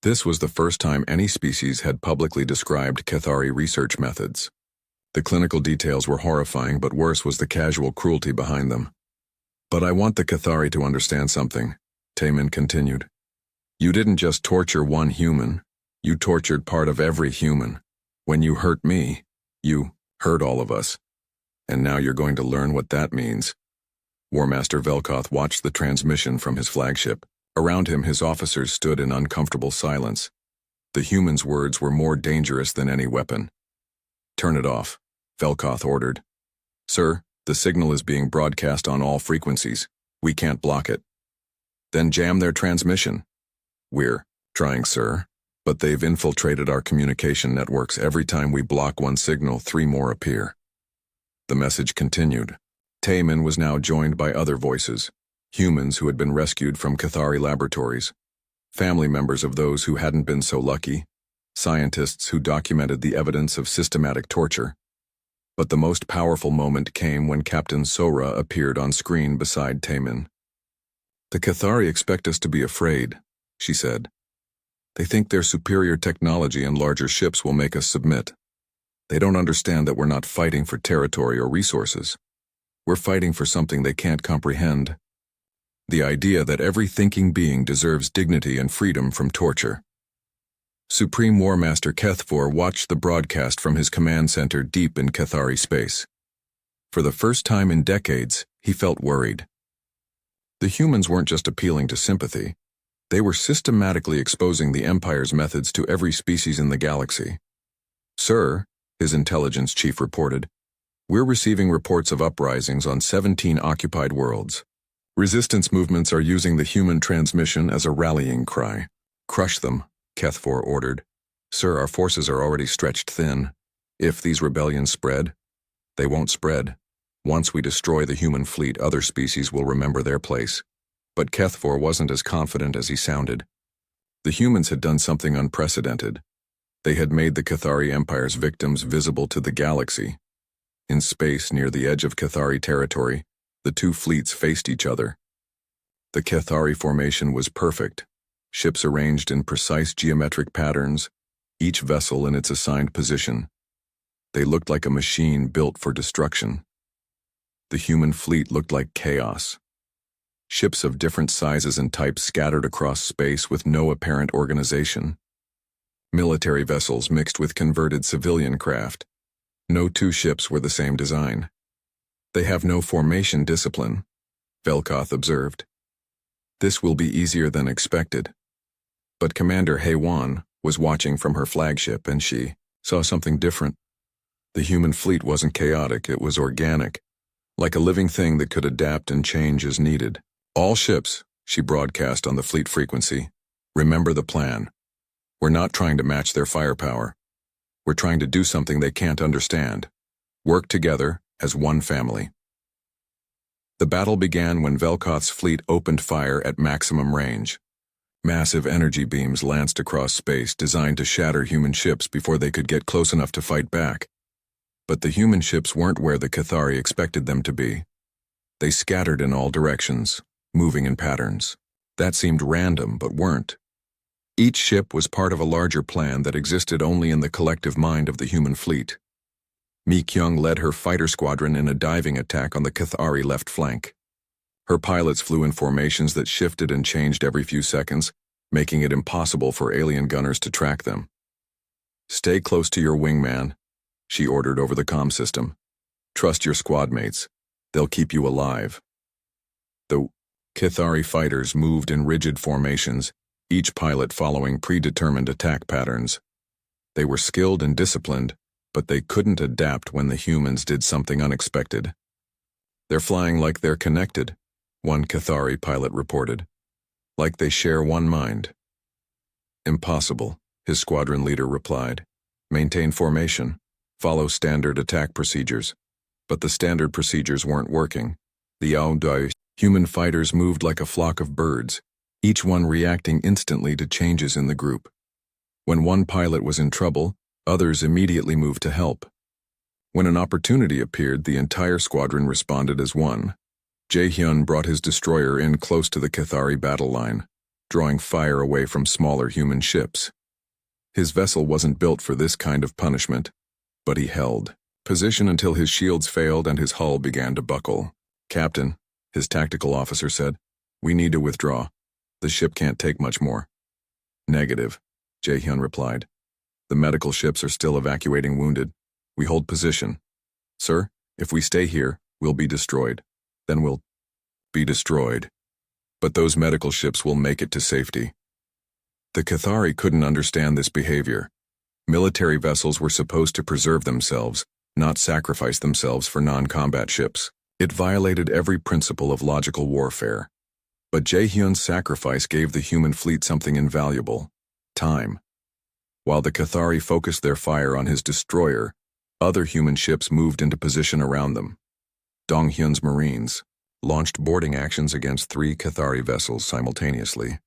This was the first time any species had publicly described Cathari research methods. The clinical details were horrifying, but worse was the casual cruelty behind them. But I want the Cathari to understand something," Tai Min continued. "You didn't just torture one human, you tortured part of every human. When you hurt me, you hurt all of us. And now you're going to learn what that means." War Master Velkoth watched the transmission from his flagship. Around him, his officers stood in uncomfortable silence. The human's words were more dangerous than any weapon. "Turn it off," Velkoth ordered. "Sir, the signal is being broadcast on all frequencies. We can't block it." "Then jam their transmission." "We're trying, sir. But they've infiltrated our communication networks. Every time we block one signal, 3 more appear." The message continued. Tai Min was now joined by other voices, humans who had been rescued from Cathari laboratories, family members of those who hadn't been so lucky, scientists who documented the evidence of systematic torture. But the most powerful moment came when Captain Sora appeared on screen beside Tai Min. "The Cathari expect us to be afraid," she said. "They think their superior technology and larger ships will make us submit. They don't understand that we're not fighting for territory or resources. We're fighting for something they can't comprehend. The idea that every thinking being deserves dignity and freedom from torture." Supreme War Master Kethfor watched the broadcast from his command center deep in Cathari space. For the first time in decades, he felt worried. The humans weren't just appealing to sympathy. They were systematically exposing the Empire's methods to every species in the galaxy. "Sir," his intelligence chief reported, "we're receiving reports of uprisings on 17 occupied worlds. Resistance movements are using the human transmission as a rallying cry." "Crush them," Kethfor ordered. "Sir, our forces are already stretched thin. If these rebellions spread, they won't spread. Once we destroy the human fleet, other species will remember their place." But Kethfor wasn't as confident as he sounded. The humans had done something unprecedented. They had made the Cathari Empire's victims visible to the galaxy. In space near the edge of Cathari territory, the 2 fleets faced each other. The Cathari formation was perfect, ships arranged in precise geometric patterns, each vessel in its assigned position. They looked like a machine built for destruction. The human fleet looked like chaos. Ships of different sizes and types scattered across space with no apparent organization. Military vessels mixed with converted civilian craft. No 2 ships were the same design. "They have no formation discipline," Velkoth observed. "This will be easier than expected." But Commander Haywan was watching from her flagship, and she saw something different. The human fleet wasn't chaotic, it was organic, like a living thing that could adapt and change as needed. "All ships," she broadcast on the fleet frequency, "remember the plan. We're not trying to match their firepower. We're trying to do something they can't understand. Work together as one family." The battle began when Velkoth's fleet opened fire at maximum range. Massive energy beams lanced across space designed to shatter human ships before they could get close enough to fight back. But the human ships weren't where the Cathari expected them to be. They scattered in all directions, moving in patterns that seemed random but weren't. Each ship was part of a larger plan that existed only in the collective mind of the human fleet. Mi Kyung led her fighter squadron in a diving attack on the Cathari left flank. Her pilots flew in formations that shifted and changed every few seconds, making it impossible for alien gunners to track them. "Stay close to your wingman," she ordered over the comm system. "Trust your squad mates. They'll keep you alive." The Cathari fighters moved in rigid formations, each pilot following predetermined attack patterns. They were skilled and disciplined, but they couldn't adapt when the humans did something unexpected. "They're flying like they're connected," one Cathari pilot reported. "Like they share one mind." "Impossible," his squadron leader replied. "Maintain formation. Follow standard attack procedures." But the standard procedures weren't working. The Yaodai human fighters moved like a flock of birds, each one reacting instantly to changes in the group. When one pilot was in trouble, others immediately moved to help. When an opportunity appeared, the entire squadron responded as one. Jae-hyun brought his destroyer in close to the Cathari battle line, drawing fire away from smaller human ships. His vessel wasn't built for this kind of punishment, but he held position until his shields failed and his hull began to buckle. "Captain," his tactical officer said, "we need to withdraw. The ship can't take much more." "Negative," Jae-hyun replied. "The medical ships are still evacuating wounded. We hold position." "Sir, if we stay here, we'll be destroyed. Then we'll be destroyed. But those medical ships will make it to safety." The Cathari couldn't understand this behavior. Military vessels were supposed to preserve themselves, not sacrifice themselves for non-combat ships. It violated every principle of logical warfare. But Jae-hyun's sacrifice gave the human fleet something invaluable: time. While the Cathari focused their fire on his destroyer, other human ships moved into position around them. Dong-hyun's Marines launched boarding actions against 3 Cathari vessels simultaneously.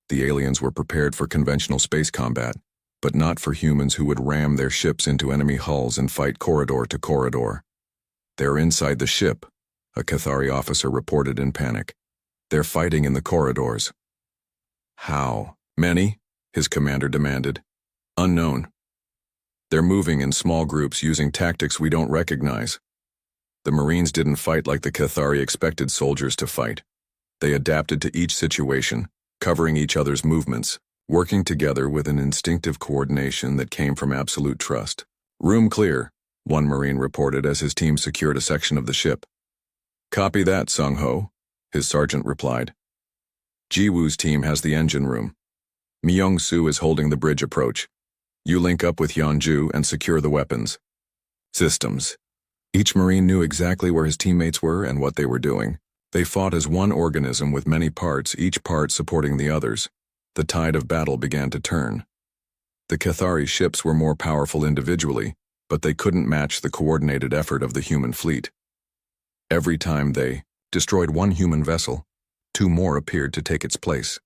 The aliens were prepared for conventional space combat, but not for humans who would ram their ships into enemy hulls and fight corridor to corridor. "They're inside the ship," a Cathari officer reported in panic. "They're fighting in the corridors." "How many?" his commander demanded. "Unknown. They're moving in small groups using tactics we don't recognize." The Marines didn't fight like the Cathari expected soldiers to fight. They adapted to each situation, covering each other's movements, working together with an instinctive coordination that came from absolute trust. "Room clear," one Marine reported as his team secured a section of the ship. "Copy that, Sung-ho," his sergeant replied. "Ji-woo's team has the engine room. Myung-soo is holding the bridge approach. You link up with Yeonju and secure the weapons." Systems. Each Marine knew exactly where his teammates were and what they were doing. They fought as one organism with many parts, each part supporting the others. The tide of battle began to turn. The Cathari ships were more powerful individually, but they couldn't match the coordinated effort of the human fleet. Every time they destroyed one human vessel, 2 more appeared to take its place.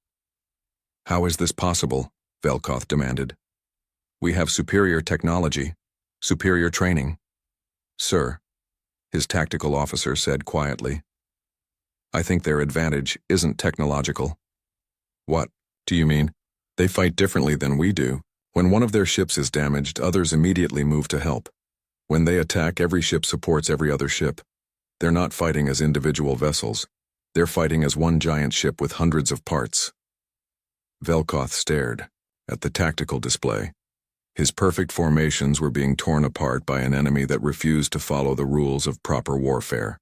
"How is this possible?" Velkoth demanded. "We have superior technology, superior training." "Sir," his tactical officer said quietly, "I think their advantage isn't technological." "What do you mean?" "They fight differently than we do. When one of their ships is damaged, others immediately move to help. When they attack, every ship supports every other ship. They're not fighting as individual vessels. They're fighting as one giant ship with hundreds of parts." Velkoth stared at the tactical display. His perfect formations were being torn apart by an enemy that refused to follow the rules of proper warfare.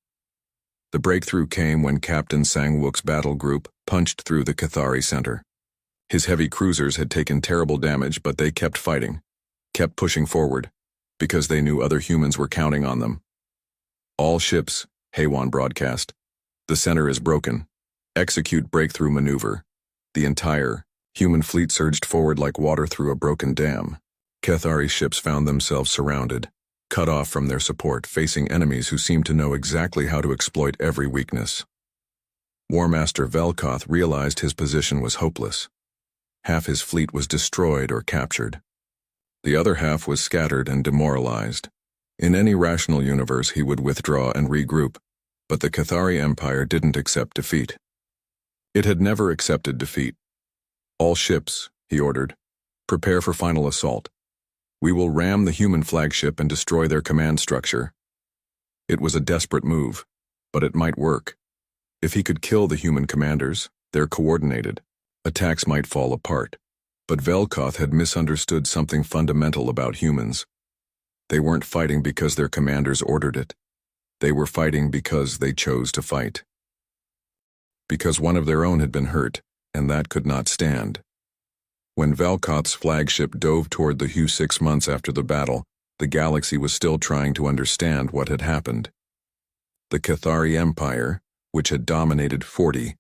The breakthrough came when Captain Sang-wook's battle group punched through the Cathari center. His heavy cruisers had taken terrible damage, but they kept fighting, kept pushing forward, because they knew other humans were counting on them. "All ships," Haewon broadcast. "The center is broken. Execute breakthrough maneuver." The entire human fleet surged forward like water through a broken dam. Cathari ships found themselves surrounded, cut off from their support, facing enemies who seemed to know exactly how to exploit every weakness. War Master Velkoth realized his position was hopeless. Half his fleet was destroyed or captured. The other half was scattered and demoralized. In any rational universe he would withdraw and regroup, but the Cathari Empire didn't accept defeat. It had never accepted defeat. "All ships," he ordered, "prepare for final assault. We will ram the human flagship and destroy their command structure." It was a desperate move, but it might work. If he could kill the human commanders, they're coordinated. Attacks might fall apart. But Velkoth had misunderstood something fundamental about humans. They weren't fighting because their commanders ordered it. They were fighting because they chose to fight. Because one of their own had been hurt, and that could not stand. When Velkoth's flagship dove toward the Hue 6 months after the battle, the galaxy was still trying to understand what had happened. The Cathari Empire, which had dominated 40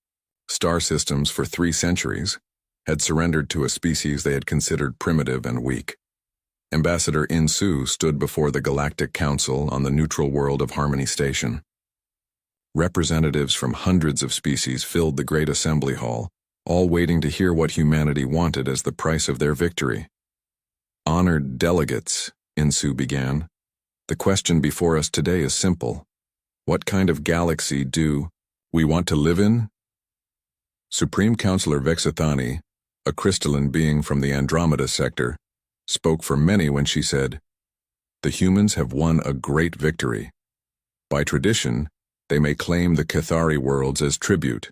star systems for 3 centuries, had surrendered to a species they had considered primitive and weak. Ambassador Insu stood before the Galactic Council on the neutral world of Harmony Station. Representatives from hundreds of species filled the great assembly hall, all waiting to hear what humanity wanted as the price of their victory. "Honored delegates," Insu began, "the question before us today is simple. What kind of galaxy do we want to live in?" Supreme Counselor Vexithani, a crystalline being from the Andromeda sector, spoke for many when she said, "The humans have won a great victory. By tradition, they may claim the Cathari worlds as tribute.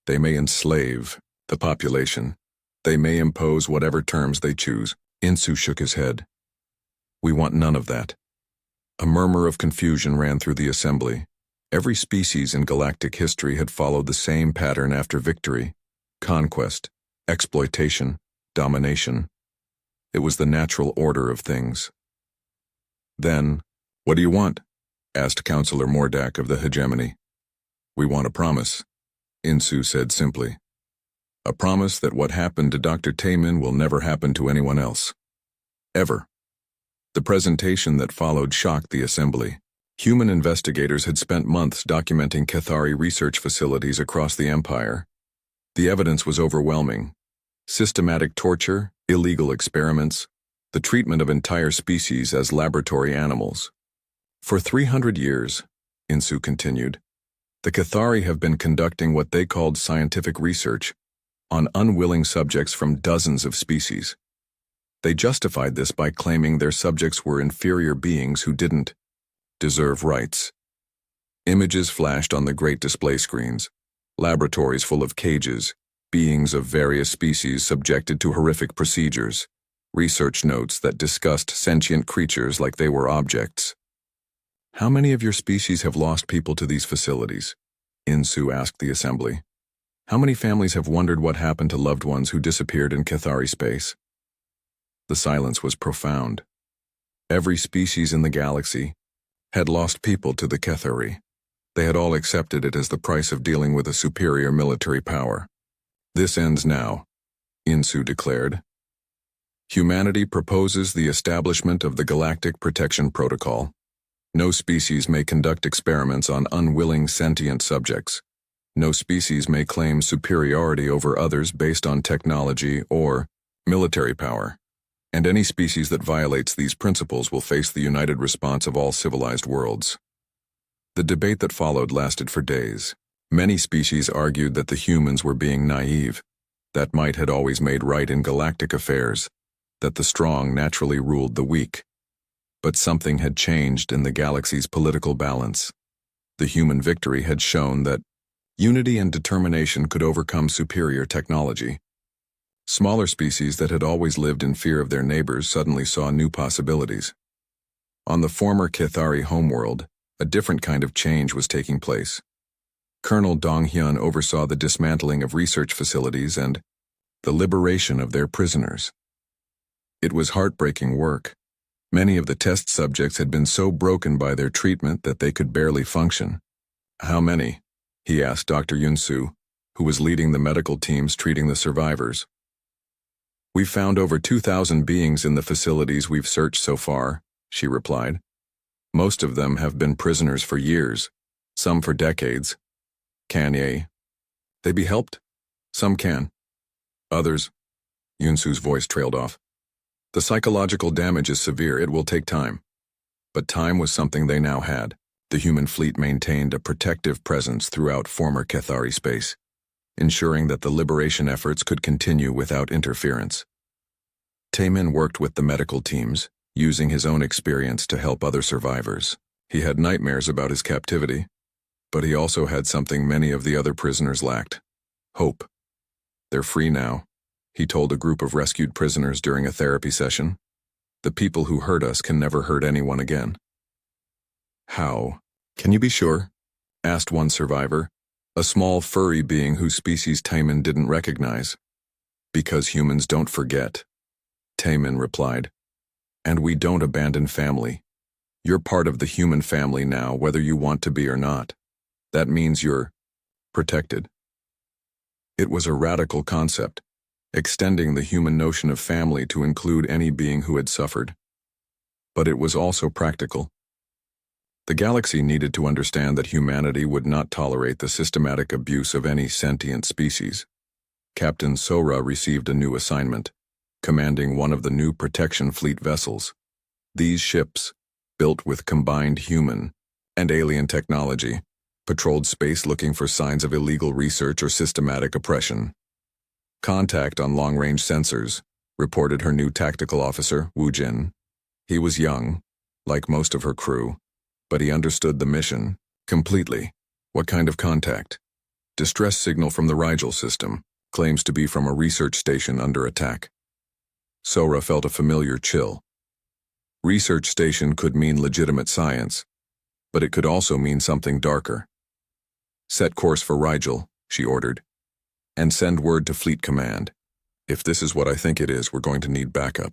They may enslave the population. They may impose whatever terms they choose." Insu shook his head. "We want none of that." A murmur of confusion ran through the assembly. Every species in galactic history had followed the same pattern after victory: conquest, exploitation, domination. It was the natural order of things. "Then, what do you want?" asked Counselor Mordak of the hegemony. "We want a promise," Insu said simply. "A promise that what happened to Dr. Taemin will never happen to anyone else. Ever." The presentation that followed shocked the assembly. Human investigators had spent months documenting Cathari research facilities across the Empire. The evidence was overwhelming. Systematic torture, illegal experiments, the treatment of entire species as laboratory animals. "For 300 years, Insu continued, the Cathari have been conducting what they called scientific research on unwilling subjects from dozens of species. They justified this by claiming their subjects were inferior beings who didn't deserve rights. Images flashed on the great display screens, laboratories full of cages, beings of various species subjected to horrific procedures, research notes that discussed sentient creatures like they were objects. "How many of your species have lost people to these facilities?" Insu asked the assembly. "How many families have wondered what happened to loved ones who disappeared in Cathari space?" The silence was profound. Every species in the galaxy had lost people to the Cathari. They had all accepted it as the price of dealing with a superior military power. "This ends now," Insu declared. "Humanity proposes the establishment of the Galactic Protection Protocol. No species may conduct experiments on unwilling sentient subjects. No species may claim superiority over others based on technology or military power. And any species that violates these principles will face the united response of all civilized worlds." The debate that followed lasted for days. Many species argued that the humans were being naive, that might had always made right in galactic affairs, that the strong naturally ruled the weak. But something had changed in the galaxy's political balance. The human victory had shown that unity and determination could overcome superior technology. Smaller species that had always lived in fear of their neighbors suddenly saw new possibilities. On the former Cathari homeworld, a different kind of change was taking place. Colonel Donghyun oversaw the dismantling of research facilities and the liberation of their prisoners. It was heartbreaking work. Many of the test subjects had been so broken by their treatment that they could barely function. "How many?" he asked Dr. Yunsu, who was leading the medical teams treating the survivors. "We've found over 2,000 beings in the facilities we've searched so far," she replied. "Most of them have been prisoners for years, some for decades. Kanye, They be helped? Some can. Others. Yunsu's voice trailed off. The psychological damage is severe. It will take time. But time was something they now had. The human fleet maintained a protective presence throughout former Cathari space, ensuring that the liberation efforts could continue without interference. Taemin worked with the medical teams, using his own experience to help other survivors. He had nightmares about his captivity, but he also had something many of the other prisoners lacked: hope. They're free now, he told a group of rescued prisoners during a therapy session. The people who hurt us can never hurt anyone again. How? Can you be sure? Asked one survivor, a small furry being whose species Taemin didn't recognize. Because humans don't forget, Taemin replied. And we don't abandon family. You're part of the human family now, whether you want to be or not. That means you're protected. It was a radical concept, extending the human notion of family to include any being who had suffered. But it was also practical. The galaxy needed to understand that humanity would not tolerate the systematic abuse of any sentient species. Captain Sora received a new assignment, commanding one of the new protection fleet vessels. These ships, built with combined human and alien technology, patrolled space looking for signs of illegal research or systematic oppression. Contact on long-range sensors, reported her new tactical officer, Wu Jin. He was young, like most of her crew, but he understood the mission completely. What kind of contact? Distress signal from the Rigel system, claims to be from a research station under attack. Sora felt a familiar chill. Research station could mean legitimate science, but it could also mean something darker. Set course for Rigel, she ordered, and send word to Fleet Command. If this is what I think it is, we're going to need backup.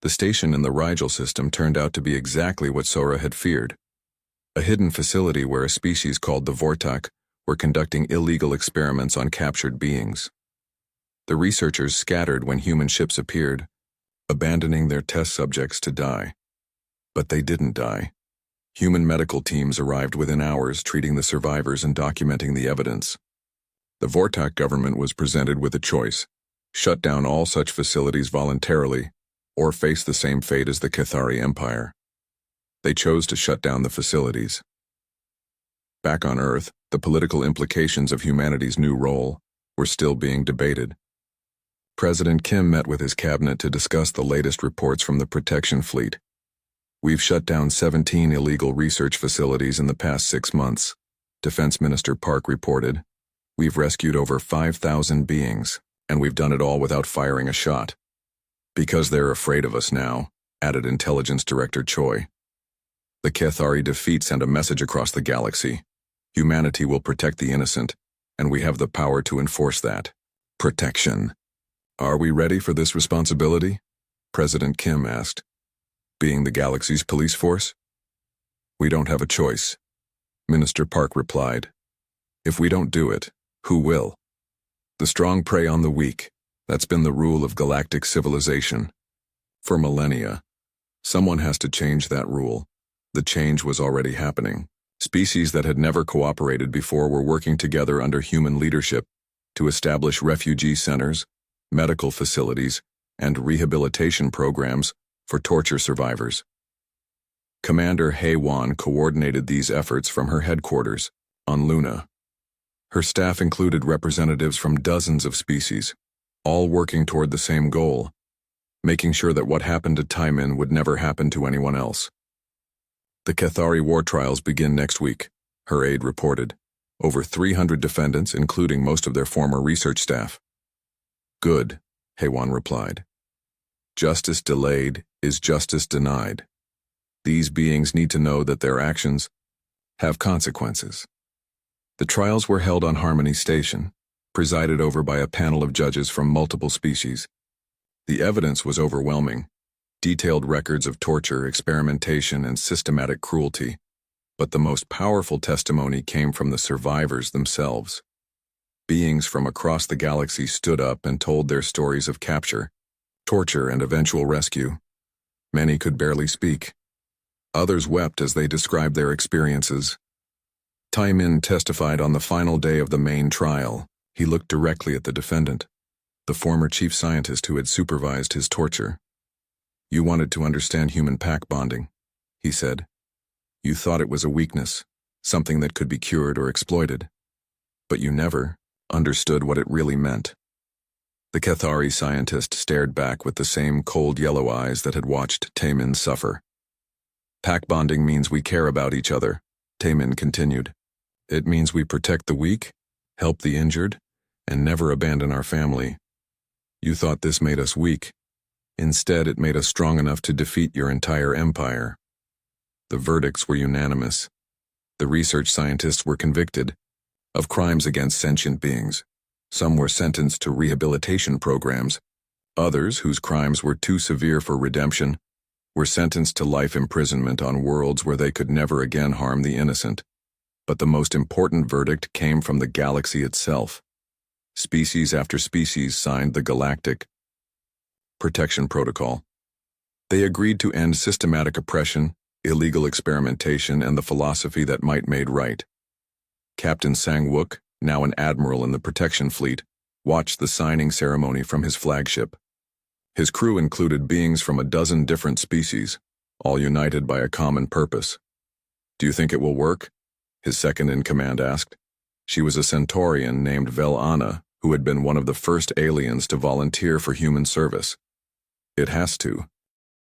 The station in the Rigel system turned out to be exactly what Sora had feared. A hidden facility where a species called the Vortak were conducting illegal experiments on captured beings. The researchers scattered when human ships appeared, abandoning their test subjects to die. But they didn't die. Human medical teams arrived within hours, treating the survivors and documenting the evidence. The Vortak government was presented with a choice: shut down all such facilities voluntarily, or face the same fate as the Cathari Empire. They chose to shut down the facilities. Back on Earth, the political implications of humanity's new role were still being debated. President Kim met with his cabinet to discuss the latest reports from the protection fleet. We've shut down 17 illegal research facilities in the past 6 months, Defense Minister Park reported. We've rescued over 5,000 beings, and we've done it all without firing a shot. Because they're afraid of us now, added Intelligence Director Choi. The Cathari defeat sent a message across the galaxy. Humanity will protect the innocent, and we have the power to enforce that. Protection. Are we ready for this responsibility? President Kim asked. Being the galaxy's police force? We don't have a choice, Minister Park replied. If we don't do it, who will? The strong prey on the weak. That's been the rule of galactic civilization. For millennia. Someone has to change that rule. The change was already happening. Species that had never cooperated before were working together under human leadership to establish refugee centers, medical facilities, and rehabilitation programs for torture survivors. Commander Hei-Wan coordinated these efforts from her headquarters on Luna. Her staff included representatives from dozens of species, all working toward the same goal, making sure that what happened to Taemin would never happen to anyone else. The Cathari war trials begin next week, her aide reported. Over 300 defendants, including most of their former research staff. Good, Hei-Wan replied. Justice delayed is justice denied. These beings need to know that their actions have consequences. The trials were held on Harmony Station, presided over by a panel of judges from multiple species. The evidence was overwhelming, detailed records of torture, experimentation, and systematic cruelty. But the most powerful testimony came from the survivors themselves. Beings from across the galaxy stood up and told their stories of capture, torture, and eventual rescue. Many could barely speak. Others wept as they described their experiences. Taemin testified on the final day of the main trial. He looked directly at the defendant, the former chief scientist who had supervised his torture. "You wanted to understand human pack bonding," he said. "You thought it was a weakness, something that could be cured or exploited. But you never understood what it really meant." The HFY scientist stared back with the same cold yellow eyes that had watched Taemin suffer. "Pack bonding means we care about each other," Taemin continued. "It means we protect the weak, help the injured, and never abandon our family. You thought this made us weak. Instead, it made us strong enough to defeat your entire empire." The verdicts were unanimous. The research scientists were convicted of crimes against sentient beings. Some were sentenced to rehabilitation programs. Others, whose crimes were too severe for redemption, were sentenced to life imprisonment on worlds where they could never again harm the innocent. But the most important verdict came from the galaxy itself. Species after species signed the Galactic Protection Protocol. They agreed to end systematic oppression, illegal experimentation, and the philosophy that might made right. Captain Sang-wook, now an admiral in the protection fleet, watched the signing ceremony from his flagship. His crew included beings from a dozen different species, all united by a common purpose. "Do you think it will work?" his second-in-command asked. She was a Centaurian named Vel-Anna, who had been one of the first aliens to volunteer for human service. "It has to,"